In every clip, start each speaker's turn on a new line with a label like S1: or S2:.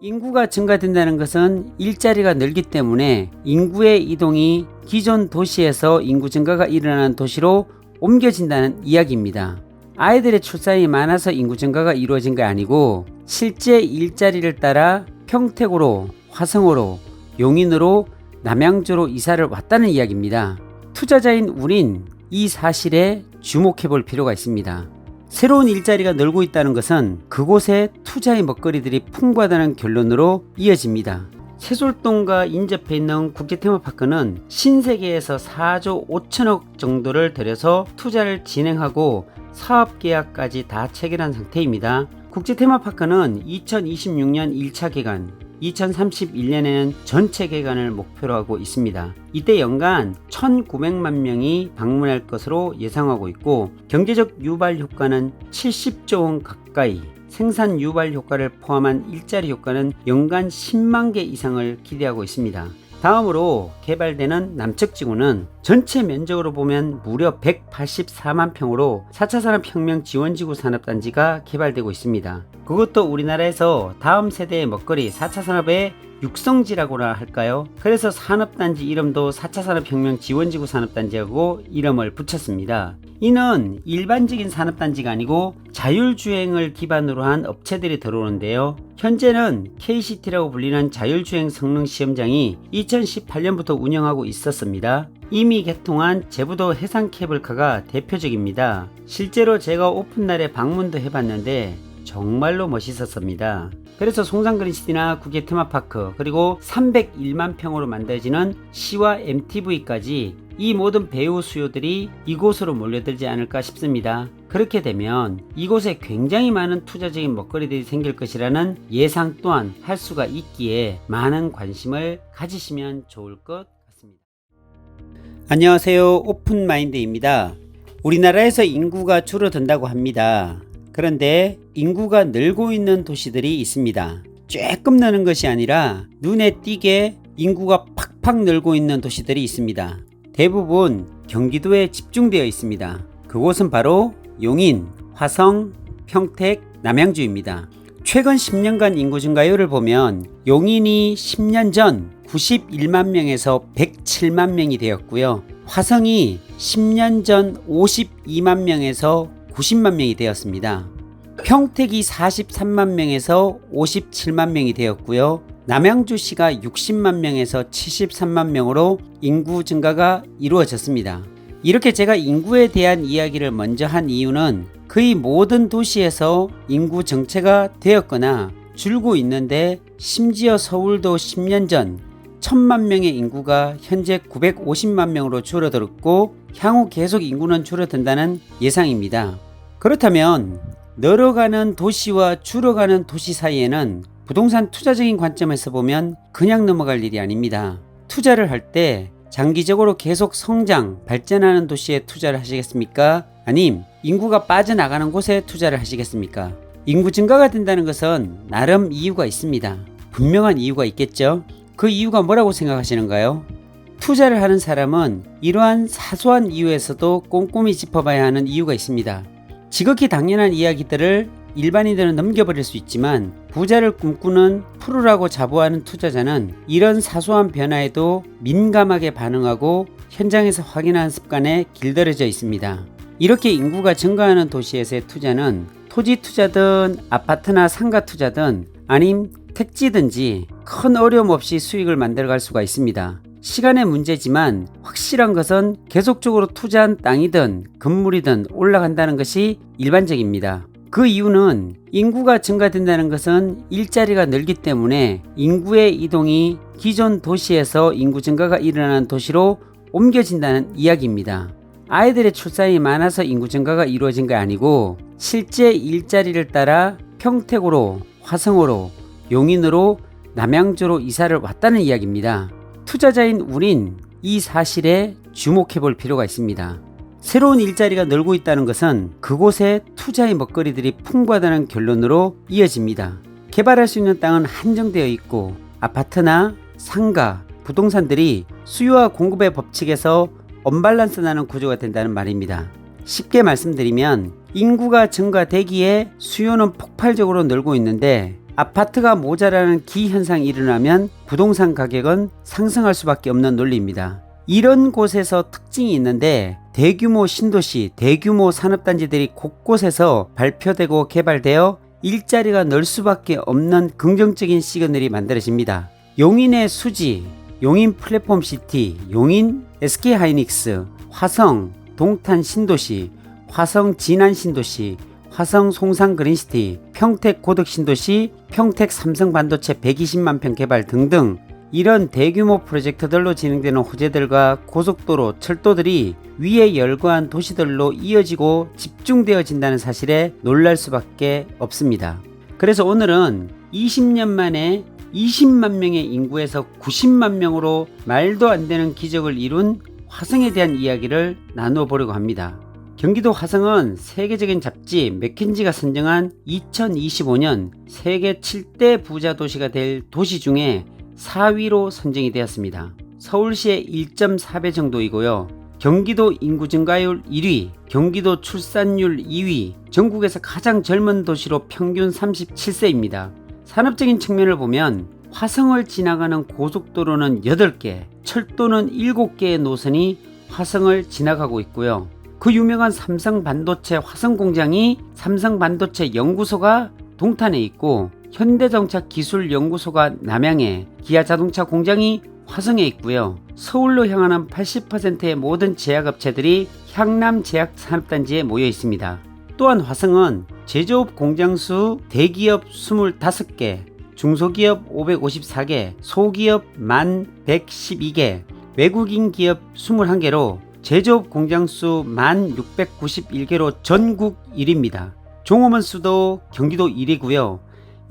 S1: 인구가 증가된다는 것은 일자리가 늘기 때문에 인구의 이동이 기존 도시에서 인구 증가가 일어나는 도시로 옮겨진다는 이야기입니다. 아이들의 출산이 많아서 인구 증가가 이루어진 게 아니고 실제 일자리를 따라 평택으로, 화성으로, 용인으로, 남양주로 이사를 왔다는 이야기입니다. 투자자인 우린 이 사실에 주목해 볼 필요가 있습니다. 새로운 일자리가 늘고 있다는 것은 그곳에 투자의 먹거리들이 풍부하다는 결론으로 이어집니다. 세솔동과 인접해 있는 국제테마파크는 신세계에서 4조 5천억 정도를 들여서 투자를 진행하고 사업계약까지 다 체결한 상태입니다. 국제테마파크는 2026년 1차 개관, 2031년에는 전체 개관을 목표로 하고 있습니다. 이때 연간 1,900만 명이 방문할 것으로 예상하고 있고 경제적 유발 효과는 70조 원 가까이, 생산 유발 효과를 포함한 일자리 효과는 연간 10만 개 이상을 기대하고 있습니다. 다음으로 개발되는 남측 지구는 전체 면적으로 보면 무려 184만 평으로 4차 산업혁명 지원지구 산업단지가 개발되고 있습니다. 그것도 우리나라에서 다음 세대의 먹거리 4차 산업의 육성지라고나 할까요? 그래서 산업단지 이름도 4차 산업혁명 지원지구 산업단지하고 이름을 붙였습니다. 이는 일반적인 산업단지가 아니고 자율주행을 기반으로 한 업체들이 들어오는데요. 현재는 KCT라고 불리는 자율주행 성능 시험장이 2018년부터 운영하고 있었습니다. 이미 개통한 제부도 해상 케이블카가 대표적입니다. 실제로 제가 오픈날에 방문도 해봤는데 정말로 멋있었습니다. 그래서 송산그린시티나 국외 테마파크 그리고 301만 평으로 만들어지는 시와 MTV까지 이 모든 배우 수요들이 이곳으로 몰려들지 않을까 싶습니다. 그렇게 되면 이곳에 굉장히 많은 투자적인 먹거리들이 생길 것이라는 예상 또한 할 수가 있기에 많은 관심을 가지시면 좋을 것 같습니다. 안녕하세요, 오픈마인드입니다. 우리나라에서 인구가 줄어든다고 합니다. 그런데 인구가 늘고 있는 도시들이 있습니다. 조금 느는 것이 아니라 눈에 띄게 인구가 팍팍 늘고 있는 도시들이 있습니다. 대부분 경기도에 집중되어 있습니다. 그곳은 바로 용인, 화성, 평택, 남양주입니다. 최근 10년간 인구 증가율을 보면 용인이 10년 전 91만 명에서 107만 명이 되었고요. 화성이 10년 전 52만 명에서 90만 명이 되었습니다. 평택이 43만 명에서 57만 명이 되었고요. 남양주시가 60만 명에서 73만 명으로 인구 증가가 이루어졌습니다. 이렇게 제가 인구에 대한 이야기를 먼저 한 이유는 거의 모든 도시에서 인구 정체가 되었거나 줄고 있는데 심지어 서울도 10년 전 1000만 명의 인구가 현재 950만 명으로 줄어들었고 향후 계속 인구는 줄어든다는 예상입니다. 그렇다면 늘어가는 도시와 줄어가는 도시 사이에는 부동산 투자적인 관점에서 보면 그냥 넘어갈 일이 아닙니다. 투자를 할 때 장기적으로 계속 성장, 발전하는 도시에 투자를 하시겠습니까? 아님 인구가 빠져나가는 곳에 투자를 하시겠습니까? 인구 증가가 된다는 것은 나름 이유가 있습니다. 분명한 이유가 있겠죠? 그 이유가 뭐라고 생각하시는가요? 투자를 하는 사람은 이러한 사소한 이유에서도 꼼꼼히 짚어봐야 하는 이유가 있습니다. 지극히 당연한 이야기들을 일반인들은 넘겨버릴 수 있지만 부자를 꿈꾸는 프로라고 자부하는 투자자는 이런 사소한 변화에도 민감하게 반응하고 현장에서 확인하는 습관에 길들여져 있습니다. 이렇게 인구가 증가하는 도시에서의 투자는 토지 투자든 아파트나 상가 투자든 아님 택지든지 큰 어려움 없이 수익을 만들어갈 수가 있습니다. 시간의 문제지만 확실한 것은 계속적으로 투자한 땅이든 건물이든 올라간다는 것이 일반적입니다. 그 이유는 인구가 증가된다는 것은 일자리가 늘기 때문에 인구의 이동이 기존 도시에서 인구 증가가 일어나는 도시로 옮겨진다는 이야기입니다. 아이들의 출산이 많아서 인구 증가가 이루어진 게 아니고 실제 일자리를 따라 평택으로, 화성으로, 용인으로, 남양주로 이사를 왔다는 이야기입니다. 투자자인 우린 이 사실에 주목해 볼 필요가 있습니다. 새로운 일자리가 늘고 있다는 것은 그곳에 투자의 먹거리들이 풍부하다는 결론으로 이어집니다. 개발할 수 있는 땅은 한정되어 있고 아파트나 상가, 부동산들이 수요와 공급의 법칙에서 언밸런스 나는 구조가 된다는 말입니다. 쉽게 말씀드리면 인구가 증가되기에 수요는 폭발적으로 늘고 있는데 아파트가 모자라는 기현상이 일어나면 부동산 가격은 상승할 수밖에 없는 논리입니다. 이런 곳에서 특징이 있는데 대규모 신도시, 대규모 산업단지들이 곳곳에서 발표되고 개발되어 일자리가 늘 수밖에 없는 긍정적인 시그널이 만들어집니다. 용인의 수지, 용인 플랫폼시티, 용인 SK하이닉스, 화성 동탄 신도시, 화성 진안 신도시, 화성 송산 그린시티, 평택 고덕 신도시, 평택 삼성반도체 120만 평 개발 등등 이런 대규모 프로젝트들로 진행되는 호재들과 고속도로, 철도들이 위에 열거한 도시들로 이어지고 집중되어진다는 사실에 놀랄 수밖에 없습니다. 그래서 오늘은 20년 만에 20만 명의 인구에서 90만 명으로 말도 안 되는 기적을 이룬 화성에 대한 이야기를 나누어 보려고 합니다. 경기도 화성은 세계적인 잡지 맥킨지가 선정한 2025년 세계 7대 부자 도시가 될 도시 중에 4위로 선정이 되었습니다. 서울시의 1.4배 정도이고요. 경기도 인구 증가율 1위, 경기도 출산율 2위, 전국에서 가장 젊은 도시로 평균 37세입니다. 산업적인 측면을 보면 화성을 지나가는 고속도로는 8개, 철도는 7개의 노선이 화성을 지나가고 있고요. 그 유명한 삼성반도체 화성공장이 삼성반도체 연구소가 동탄에 있고, 현대자동차 기술연구소가 남양에, 기아자동차 공장이 화성에 있고요. 서울로 향하는 80%의 모든 제약업체들이 향남제약산업단지에 모여 있습니다. 또한 화성은 제조업 공장수 대기업 25개, 중소기업 554개, 소기업 1112개, 외국인 기업 21개로 제조업 공장수 1691개로 전국 1위입니다. 종업원 수도 경기도 1위고요.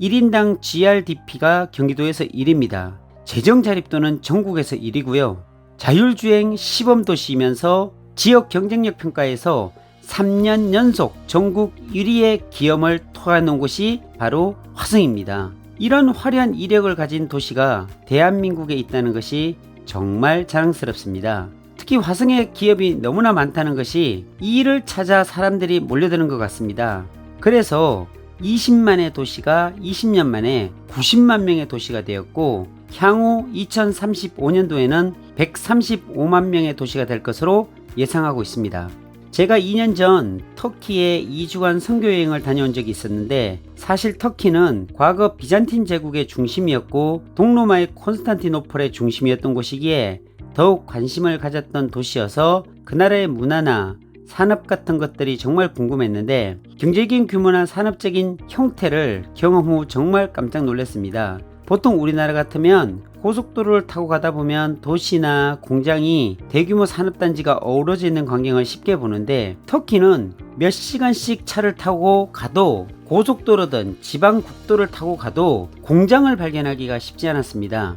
S1: 1인당 GRDP가 경기도에서 1위입니다. 재정 자립도는 전국에서 1위고요. 자율주행 시범도시이면서 지역 경쟁력 평가에서 3년 연속 전국 1위의 기염을 토해놓은 곳이 바로 화성입니다. 이런 화려한 이력을 가진 도시가 대한민국에 있다는 것이 정말 자랑스럽습니다. 특히 화성의 기업이 너무나 많다는 것이 이 일을 찾아 사람들이 몰려드는 것 같습니다. 그래서 20만의 도시가 20년 만에 90만 명의 도시가 되었고, 향후 2035년도에는 135만 명의 도시가 될 것으로 예상하고 있습니다. 제가 2년 전 터키에 2주간 선교여행을 다녀온 적이 있었는데, 사실 터키는 과거 비잔틴 제국의 중심이었고 동로마의 콘스탄티노플의 중심이었던 곳이기에 더욱 관심을 가졌던 도시여서 그 나라의 문화나 산업 같은 것들이 정말 궁금했는데, 경제적인 규모나 산업적인 형태를 경험 후 정말 깜짝 놀랐습니다. 보통 우리나라 같으면 고속도로를 타고 가다 보면 도시나 공장이 대규모 산업단지가 어우러져 있는 광경을 쉽게 보는데, 터키는 몇 시간씩 차를 타고 가도 고속도로든 지방국도를 타고 가도 공장을 발견하기가 쉽지 않았습니다.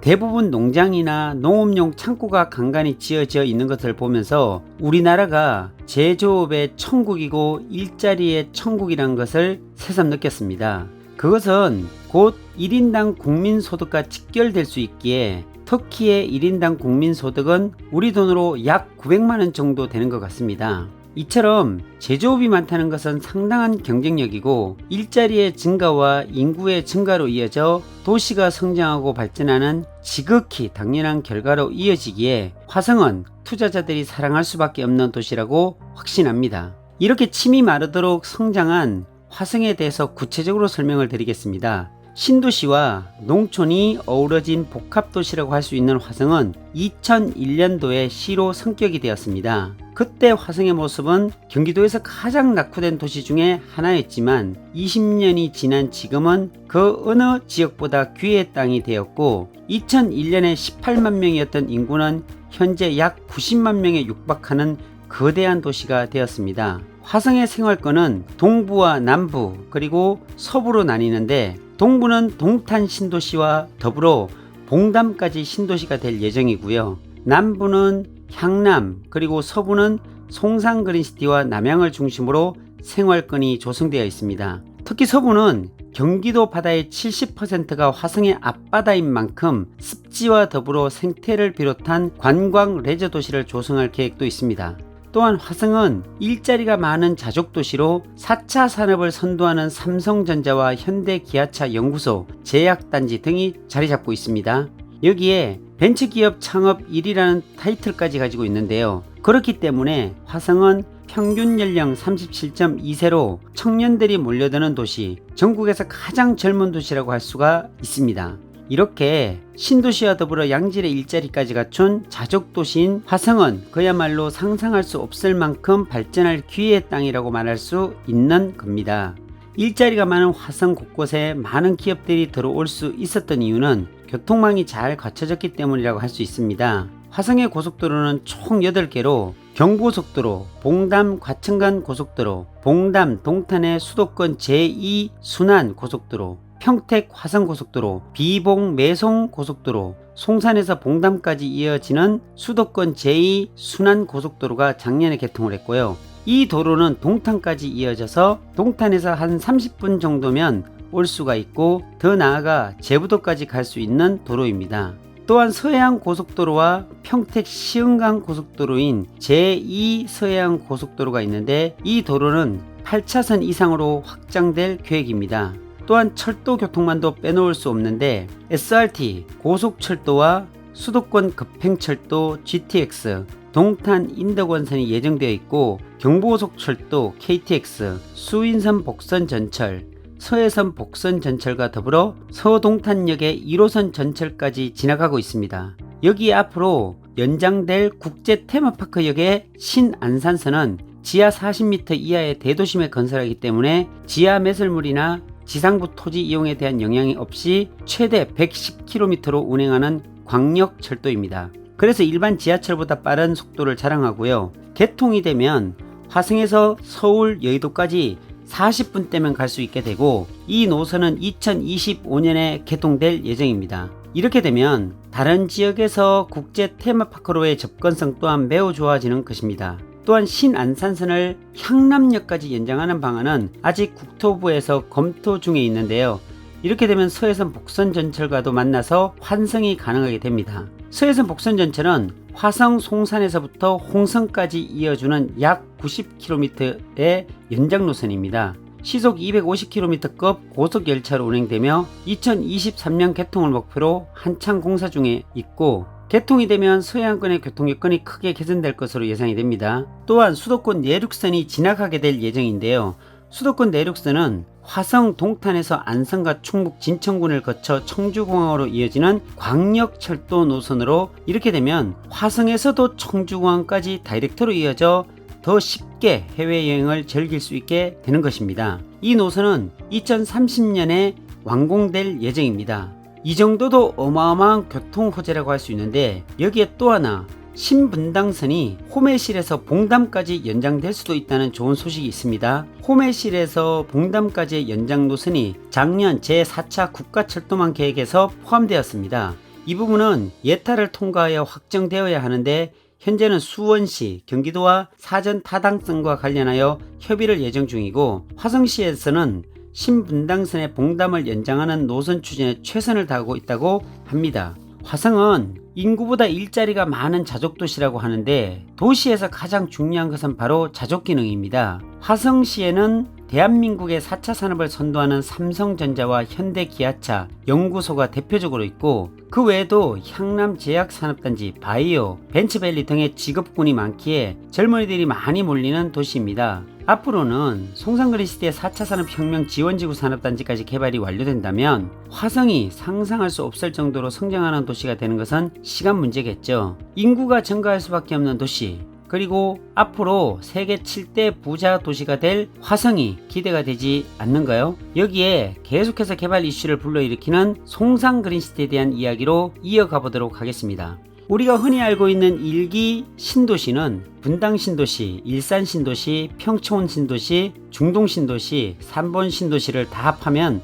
S1: 대부분 농장이나 농업용 창고가 간간히 지어져 있는 것을 보면서 우리나라가 제조업의 천국이고 일자리의 천국이라는 것을 새삼 느꼈습니다. 그것은 곧 1인당 국민소득과 직결될 수 있기에 터키의 1인당 국민소득은 우리 돈으로 약 900만원 정도 되는 것 같습니다. 이처럼 제조업이 많다는 것은 상당한 경쟁력이고, 일자리의 증가와 인구의 증가로 이어져 도시가 성장하고 발전하는 지극히 당연한 결과로 이어지기에 화성은 투자자들이 사랑할 수밖에 없는 도시라고 확신합니다. 이렇게 침이 마르도록 성장한 화성에 대해서 구체적으로 설명을 드리겠습니다. 신도시와 농촌이 어우러진 복합도시라고 할 수 있는 화성은 2001년도에 시로 성격이 되었습니다. 그때 화성의 모습은 경기도에서 가장 낙후된 도시 중에 하나였지만 20년이 지난 지금은 그 어느 지역보다 귀의 땅이 되었고, 2001년에 18만 명이었던 인구는 현재 약 90만 명에 육박하는 거대한 도시가 되었습니다. 화성의 생활권은 동부와 남부 그리고 서부로 나뉘는데, 동부는 동탄 신도시와 더불어 봉담까지 신도시가 될 예정이고요. 남부는 향남 그리고 서부는 송산 그린시티와 남양을 중심으로 생활권이 조성되어 있습니다. 특히 서부는 경기도 바다의 70%가 화성의 앞바다인 만큼 습지와 더불어 생태를 비롯한 관광 레저 도시를 조성할 계획도 있습니다. 또한 화성은 일자리가 많은 자족도시로 4차 산업을 선도하는 삼성전자와 현대기아차 연구소, 제약단지 등이 자리잡고 있습니다. 여기에 벤처기업 창업 1위라는 타이틀까지 가지고 있는데요. 그렇기 때문에 화성은 평균 연령 37.2세로 청년들이 몰려드는 도시, 전국에서 가장 젊은 도시라고 할 수가 있습니다. 이렇게 신도시와 더불어 양질의 일자리까지 갖춘 자족도시인 화성은 그야말로 상상할 수 없을 만큼 발전할 기회의 땅이라고 말할 수 있는 겁니다. 일자리가 많은 화성 곳곳에 많은 기업들이 들어올 수 있었던 이유는 교통망이 잘 갖춰졌기 때문이라고 할 수 있습니다. 화성의 고속도로는 총 8개로 경부고속도로, 봉담 과천간 고속도로, 봉담 동탄의 수도권 제2 순환 고속도로, 평택 화성고속도로, 비봉 매송 고속도로, 송산에서 봉담까지 이어지는 수도권 제2 순환고속도로가 작년에 개통을 했고요. 이 도로는 동탄까지 이어져서 동탄에서 한 30분 정도면 올 수가 있고 더 나아가 제부도까지 갈 수 있는 도로입니다. 또한 서해안고속도로와 평택 시흥강 고속도로인 제2 서해안고속도로가 있는데 이 도로는 8차선 이상으로 확장될 계획입니다. 또한 철도 교통만도 빼놓을 수 없는데 SRT, 고속철도와 수도권 급행철도 GTX, 동탄 인덕원선이 예정되어 있고 경부고속철도 KTX, 수인선 복선 전철, 서해선 복선 전철과 더불어 서동탄역의 1호선 전철까지 지나가고 있습니다. 여기 앞으로 연장될 국제 테마파크역의 신안산선은 지하 40m 이하의 대도심에 건설하기 때문에 지하 매설물이나 지상부 토지 이용에 대한 영향이 없이 최대 110km로 운행하는 광역철도입니다. 그래서 일반 지하철보다 빠른 속도를 자랑하고요. 개통이 되면 화성에서 서울 여의도까지 40분대면 갈 수 있게 되고 이 노선은 2025년에 개통될 예정입니다. 이렇게 되면 다른 지역에서 국제 테마파크로의 접근성 또한 매우 좋아지는 것입니다. 또한 신안산선을 향남역까지 연장하는 방안은 아직 국토부에서 검토 중에 있는데요. 이렇게 되면 서해선 복선 전철과도 만나서 환승이 가능하게 됩니다. 서해선 복선 전철은 화성 송산에서부터 홍성까지 이어주는 약 90km의 연장 노선입니다. 시속 250km급 고속열차로 운행되며 2023년 개통을 목표로 한창 공사 중에 있고 개통이 되면 서해안권의 교통 여건이 크게 개선될 것으로 예상이 됩니다. 또한 수도권 내륙선이 지나가게 될 예정인데요. 수도권 내륙선은 화성 동탄에서 안성과 충북 진천군을 거쳐 청주공항으로 이어지는 광역철도 노선으로 이렇게 되면 화성에서도 청주공항까지 다이렉트로 이어져 더 쉽게 해외여행을 즐길 수 있게 되는 것입니다. 이 노선은 2030년에 완공될 예정입니다. 이 정도도 어마어마한 교통 호재라고 할 수 있는데 여기에 또 하나 신분당선이 호매실에서 봉담까지 연장될 수도 있다는 좋은 소식이 있습니다. 호매실에서 봉담까지의 연장 노선이 작년 제4차 국가철도망 계획에서 포함되었습니다. 이 부분은 예타를 통과하여 확정되어야 하는데 현재는 수원시, 경기도와 사전 타당성과 관련하여 협의를 예정 중이고 화성시에서는 신분당선의 봉담을 연장하는 노선 추진에 최선을 다하고 있다고 합니다. 화성은 인구보다 일자리가 많은 자족도시라고 하는데 도시에서 가장 중요한 것은 바로 자족기능입니다. 화성시에는 대한민국의 4차 산업을 선도하는 삼성전자와 현대기아차 연구소가 대표적으로 있고 그 외에도 향남제약산업단지, 바이오, 벤처밸리 등의 직업군이 많기에 젊은이들이 많이 몰리는 도시입니다. 앞으로는 송산그린시티의 4차 산업혁명 지원지구 산업단지까지 개발이 완료된다면 화성이 상상할 수 없을 정도로 성장하는 도시가 되는 것은 시간 문제겠죠. 인구가 증가할 수밖에 없는 도시, 그리고 앞으로 세계 7대 부자 도시가 될 화성이 기대가 되지 않는가요? 여기에 계속해서 개발 이슈를 불러일으키는 송산그린시티에 대한 이야기로 이어가 보도록 하겠습니다. 우리가 흔히 알고 있는 1기 신도시는 분당 신도시, 일산 신도시, 평촌 신도시, 중동 신도시, 3번 신도시를 다 합하면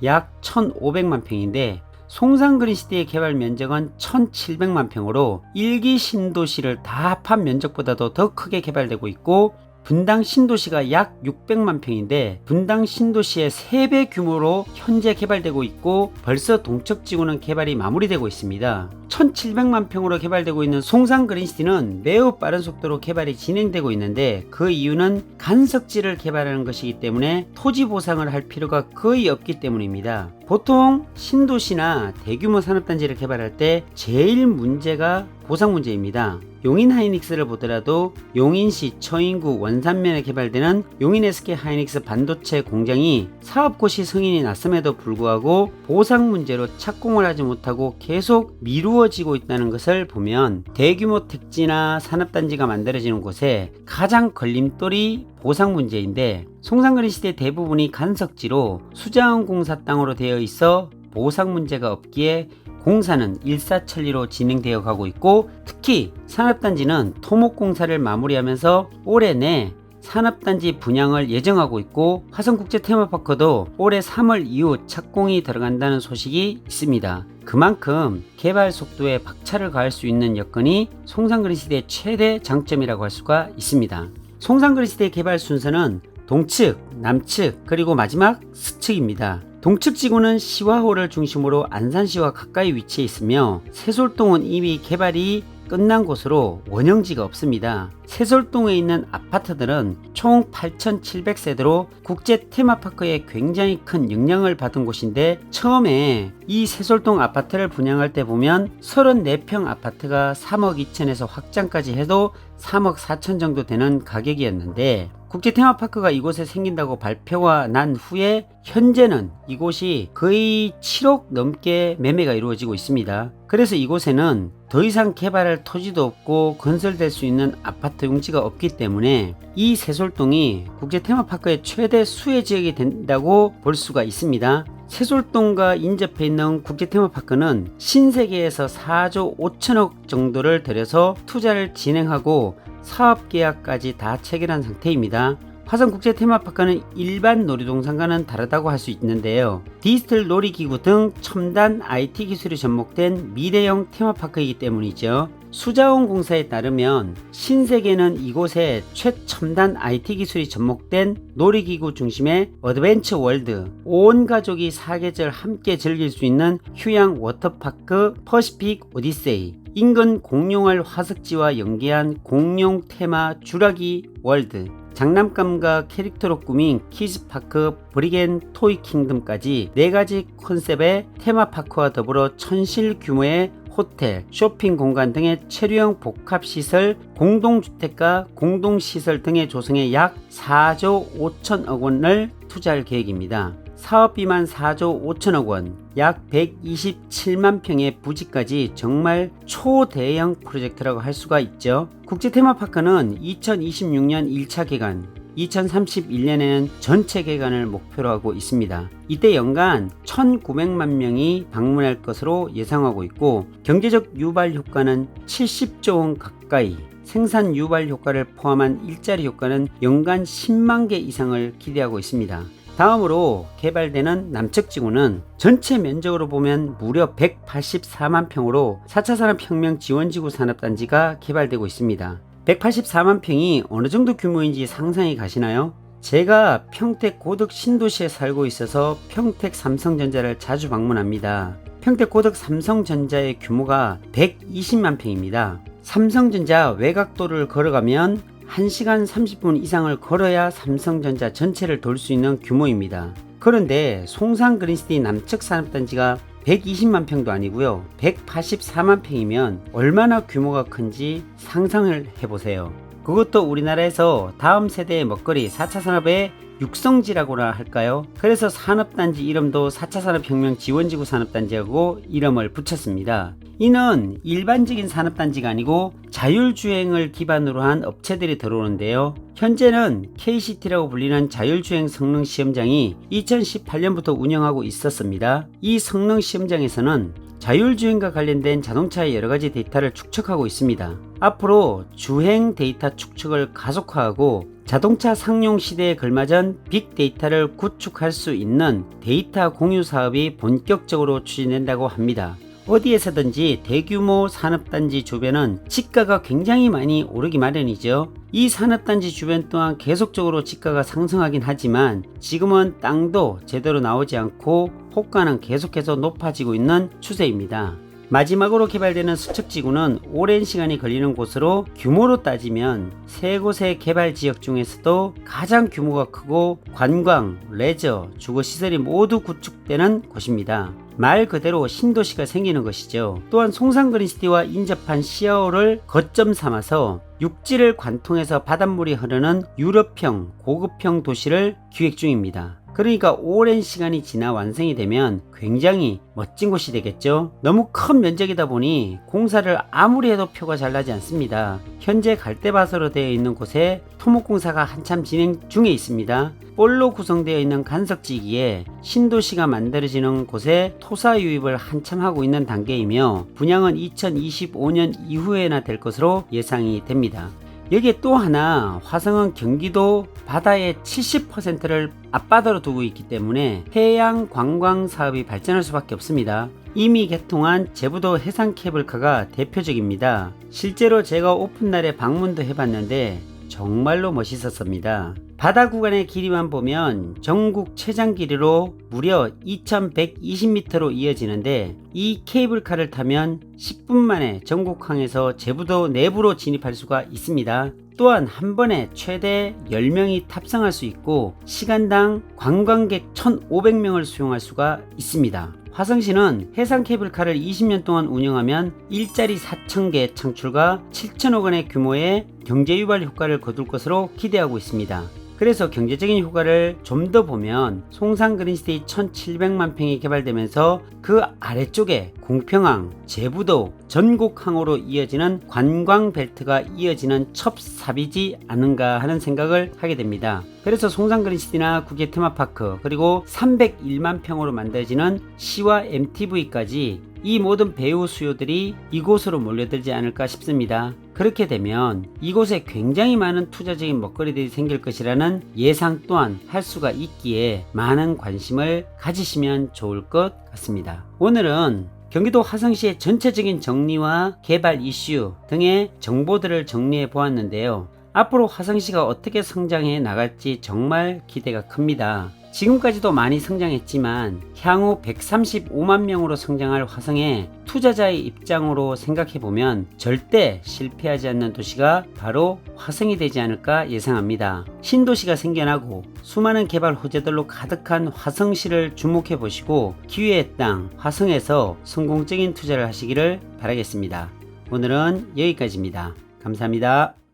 S1: 약 1,500만 평인데 송산그린시티의 개발 면적은 1,700만 평으로 1기 신도시를 다 합한 면적보다도 더 크게 개발되고 있고 분당 신도시가 약 600만 평인데 분당 신도시의 3배 규모로 현재 개발되고 있고 벌써 동척지구는 개발이 마무리되고 있습니다. 1700만 평으로 개발되고 있는 송산 그린시티는 매우 빠른 속도로 개발이 진행되고 있는데 그 이유는 간석지를 개발하는 것이기 때문에 토지 보상을 할 필요가 거의 없기 때문입니다. 보통 신도시나 대규모 산업단지를 개발할 때 제일 문제가 보상 문제입니다. 용인 하이닉스를 보더라도 용인시 처인구 원산면에 개발되는 용인 SK 하이닉스 반도체 공장이 사업고시 승인이 났음에도 불구하고 보상 문제로 착공을 하지 못하고 계속 미루어지고 있다는 것을 보면 대규모 택지나 산업단지가 만들어지는 곳에 가장 걸림돌이 보상 문제인데 송산그린시티의 대부분이 간석지로 수자원공사 땅으로 되어 있어 보상 문제가 없기에 공사는 일사천리로 진행되어 가고 있고 특히 산업단지는 토목공사를 마무리하면서 올해 내 산업단지 분양을 예정하고 있고 화성국제 테마파크도 올해 3월 이후 착공이 들어간다는 소식이 있습니다. 그만큼 개발 속도에 박차를 가할 수 있는 여건이 송산그린시티의 최대 장점이라고 할 수가 있습니다. 송산그린시티의 개발 순서는 동측, 남측, 그리고 마지막 서측입니다. 동측 지구는 시화호를 중심으로 안산시와 가까이 위치해 있으며 세솔동은 이미 개발이 끝난 곳으로 원형지가 없습니다. 세솔동에 있는 아파트들은 총 8,700세대로 국제 테마파크에 굉장히 큰 영향을 받은 곳인데 처음에 이 세솔동 아파트를 분양할 때 보면 34평 아파트가 3억 2천에서 확장까지 해도 3억 4천 정도 되는 가격이었는데 국제 테마파크가 이곳에 생긴다고 발표가 난 후에 현재는 이곳이 거의 7억 넘게 매매가 이루어지고 있습니다. 그래서 이곳에는 더 이상 개발할 토지도 없고 건설될 수 있는 아파트 용지가 없기 때문에 이 세솔동이 국제 테마파크의 최대 수혜 지역이 된다고 볼 수가 있습니다. 세솔동과 인접해 있는 국제 테마파크는 신세계에서 4조 5천억 정도를 들여서 투자를 진행하고 사업계약까지 다 체결한 상태입니다. 화성국제 테마파크는 일반 놀이동산과는 다르다고 할 수 있는데요. 디지털 놀이기구 등 첨단 IT 기술이 접목된 미래형 테마파크이기 때문이죠. 수자원공사에 따르면 신세계는 이곳에 최첨단 IT 기술이 접목된 놀이기구 중심의 어드벤처 월드, 온 가족이 사계절 함께 즐길 수 있는 휴양 워터파크 퍼시픽 오디세이, 인근 공룡을 화석지와 연계한 공룡 테마 주라기 월드, 장난감과 캐릭터로 꾸민 키즈파크 브리겐 토이 킹덤까지 4가지 컨셉의 테마파크와 더불어 천실 규모의 호텔, 쇼핑 공간 등의 체류형 복합시설, 공동주택과 공동시설 등의 조성에 약 4조 5천억 원을 투자할 계획입니다. 사업비만 4조 5천억 원, 약 127만 평의 부지까지 정말 초대형 프로젝트라고 할 수가 있죠. 국제 테마파크는 2026년 1차 개관, 2031년에는 전체 개관을 목표로 하고 있습니다. 이때 연간 1,900만 명이 방문할 것으로 예상하고 있고 경제적 유발 효과는 70조 원 가까이, 생산 유발 효과를 포함한 일자리 효과는 연간 10만 개 이상을 기대하고 있습니다. 다음으로 개발되는 남측 지구는 전체 면적으로 보면 무려 184만 평으로 4차 산업혁명 지원지구 산업단지가 개발되고 있습니다. 184만 평이 어느 정도 규모인지 상상이 가시나요? 제가 평택 고덕 신도시에 살고 있어서 평택 삼성전자를 자주 방문합니다. 평택 고덕 삼성전자의 규모가 120만 평입니다. 삼성전자 외곽도를 걸어가면 1시간 30분 이상을 걸어야 삼성전자 전체를 돌 수 있는 규모입니다. 그런데 송산 그린시티 남측 산업단지가 120만 평도 아니고요. 184만 평이면 얼마나 규모가 큰지 상상을 해보세요. 그것도 우리나라에서 다음 세대의 먹거리 4차 산업의 육성지라고나 할까요? 그래서 산업단지 이름도 4차 산업혁명 지원지구 산업단지하고 이름을 붙였습니다. 이는 일반적인 산업단지가 아니고 자율주행을 기반으로 한 업체들이 들어오는데요. 현재는 KCT라고 불리는 자율주행 성능 시험장이 2018년부터 운영하고 있었습니다. 이 성능 시험장에서는 자율주행과 관련된 자동차의 여러가지 데이터를 축적하고 있습니다. 앞으로 주행 데이터 축적을 가속화하고 자동차 상용 시대에 걸맞은 빅데이터를 구축할 수 있는 데이터 공유 사업이 본격적으로 추진된다고 합니다. 어디에서든지 대규모 산업단지 주변은 지가가 굉장히 많이 오르기 마련이죠. 이 산업단지 주변 또한 계속적으로 지가가 상승하긴 하지만 지금은 땅도 제대로 나오지 않고 호가는 계속해서 높아지고 있는 추세입니다. 마지막으로 개발되는 수척지구는 오랜 시간이 걸리는 곳으로 규모로 따지면 세 곳의 개발 지역 중에서도 가장 규모가 크고 관광, 레저, 주거시설이 모두 구축되는 곳입니다. 말 그대로 신도시가 생기는 것이죠. 또한 송산그린시티와 인접한 시아오를 거점 삼아서 육지를 관통해서 바닷물이 흐르는 유럽형 고급형 도시를 기획 중입니다. 그러니까 오랜 시간이 지나 완성이 되면 굉장히 멋진 곳이 되겠죠. 너무 큰 면적이다 보니 공사를 아무리 해도 표가 잘 나지 않습니다. 현재 갈대밭으로 되어 있는 곳에 토목공사가 한참 진행 중에 있습니다. 볼로 구성되어 있는 간석지기에 신도시가 만들어지는 곳에 토사 유입을 한참 하고 있는 단계이며 분양은 2025년 이후에나 될 것으로 예상이 됩니다. 여기에 또 하나 화성은 경기도 바다의 70%를 앞바다로 두고 있기 때문에 해양 관광 사업이 발전할 수밖에 없습니다. 이미 개통한 제부도 해상 케이블카가 대표적입니다. 실제로 제가 오픈날에 방문도 해봤는데 정말로 멋있었습니다. 바다 구간의 길이만 보면 전국 최장 길이로 무려 2120m로 이어지는데 이 케이블카를 타면 10분 만에 전국항에서 제부도 내부로 진입할 수가 있습니다. 또한 한 번에 최대 10명이 탑승할 수 있고 시간당 관광객 1,500명을 수용할 수가 있습니다. 화성시는 해상 케이블카를 20년 동안 운영하면 일자리 4,000개 창출과 7천억 원의 규모의 경제 유발 효과를 거둘 것으로 기대하고 있습니다. 그래서 경제적인 효과를 좀 더 보면 송산그린시티 1700만 평이 개발되면서 그 아래쪽에 공평항, 제부도, 전국항으로 이어지는 관광벨트가 이어지는 첩삽이지 않은가 하는 생각을 하게 됩니다. 그래서 송산그린시티나 국외 테마파크 그리고 301만 평으로 만들어지는 시와 MTV까지 이 모든 배우 수요들이 이곳으로 몰려들지 않을까 싶습니다. 그렇게 되면 이곳에 굉장히 많은 투자적인 먹거리들이 생길 것이라는 예상 또한 할 수가 있기에 많은 관심을 가지시면 좋을 것 같습니다. 오늘은 경기도 화성시의 전체적인 정리와 개발 이슈 등의 정보들을 정리해 보았는데요. 앞으로 화성시가 어떻게 성장해 나갈지 정말 기대가 큽니다. 지금까지도 많이 성장했지만 향후 135만 명으로 성장할 화성의 투자자의 입장으로 생각해보면 절대 실패하지 않는 도시가 바로 화성이 되지 않을까 예상합니다. 신도시가 생겨나고 수많은 개발 호재들로 가득한 화성시를 주목해보시고 기회의 땅 화성에서 성공적인 투자를 하시기를 바라겠습니다. 오늘은 여기까지입니다. 감사합니다.